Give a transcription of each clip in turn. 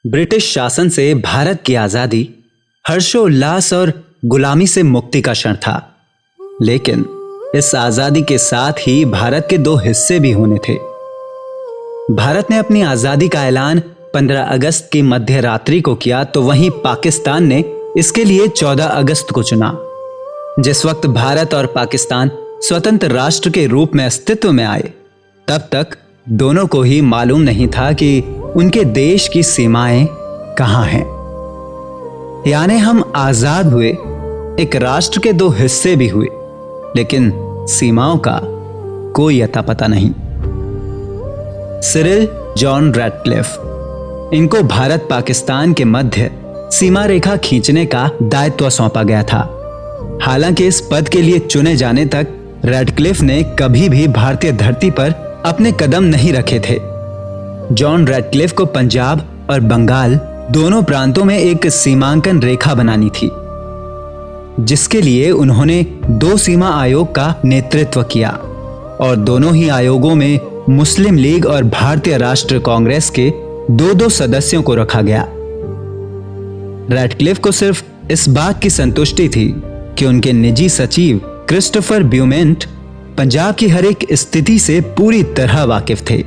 British शासन से भारत की आजादी हर्षोल्लास और गुलामी से मुक्ति का क्षण था, लेकिन इस आजादी के साथ ही भारत के दो हिस्से भी होने थे। भारत ने अपनी आजादी का ऐलान 15 अगस्त की मध्य रात्रि को किया, तो वहीं पाकिस्तान ने इसके लिए 14 अगस्त को चुना। जिस वक्त भारत और पाकिस्तान स्वतंत्र राष्ट्र के रूप में अस्तित्व में आए, तब तक दोनों को ही मालूम नहीं था कि उनके देश की सीमाएं कहां हैं। यानी हम आजाद हुए, एक राष्ट्र के दो हिस्से भी हुए, लेकिन सीमाओं का कोई अता पता नहीं। सिरिल जॉन रैटक्लिफ, इनको भारत पाकिस्तान के मध्य सीमा रेखा खींचने का दायित्व सौंपा गया था। हालांकि इस पद के लिए चुने जाने तक रैटक्लिफ ने कभी भी भारतीय धरती पर अपने कदम नहीं रखे थे। जॉन रैटक्लिफ को पंजाब और बंगाल दोनों प्रांतों में एक सीमांकन रेखा बनानी थी, जिसके लिए उन्होंने 2 सीमा आयोग का नेतृत्व किया और दोनों ही आयोगों में मुस्लिम लीग और भारतीय राष्ट्रीय कांग्रेस के 2-2 सदस्यों को रखा गया। रैटक्लिफ को सिर्फ इस बात की संतुष्टि थी कि उनके निजी सचिव क्रिस्टोफर ब्यूमेंट पंजाब की हर एक स्थिति से पूरी तरह वाकिफ थे।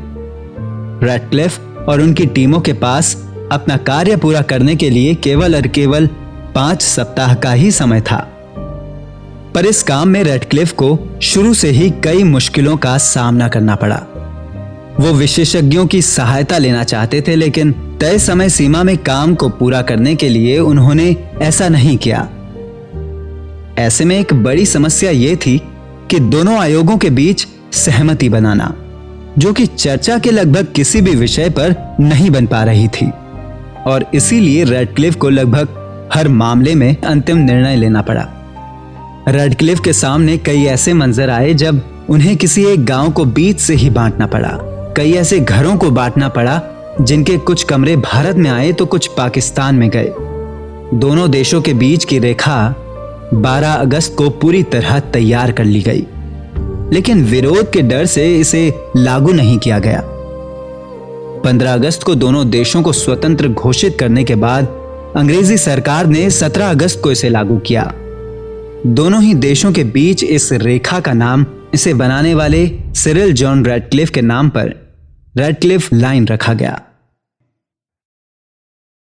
रैटक्लिफ और उनकी टीमों के पास अपना कार्य पूरा करने के लिए केवल और केवल 5 सप्ताह का ही समय था। पर इस काम में रैटक्लिफ को शुरू से ही कई मुश्किलों का सामना करना पड़ा। वो विशेषज्ञों की सहायता लेना चाहते थे, लेकिन तय समय सीमा में काम को पूरा करने के लिए उन्होंने ऐसा नहीं किया। ऐसे में एक बड़ी समस्या यह थी कि दोनों आयोगों के बीच सहमति बनाना, जो कि चर्चा के लगभग किसी भी विषय पर नहीं बन पा रही थी, और इसीलिए रैटक्लिफ को लगभग हर मामले में अंतिम निर्णय लेना पड़ा। रैटक्लिफ के सामने कई ऐसे मंजर आए जब उन्हें किसी एक गांव को बीच से ही बांटना पड़ा। कई ऐसे घरों को बांटना पड़ा जिनके कुछ कमरे भारत में आए तो कुछ पाकिस्तान में गए। दोनों देशों के बीच की रेखा 12 अगस्त को पूरी तरह तैयार कर ली गई, लेकिन विरोध के डर से इसे लागू नहीं किया गया। 15 अगस्त को दोनों देशों को स्वतंत्र घोषित करने के बाद अंग्रेजी सरकार ने 17 अगस्त को इसे लागू किया। दोनों ही देशों के बीच इस रेखा का नाम इसे बनाने वाले सिरिल जॉन रैटक्लिफ के नाम पर रैटक्लिफ लाइन रखा गया।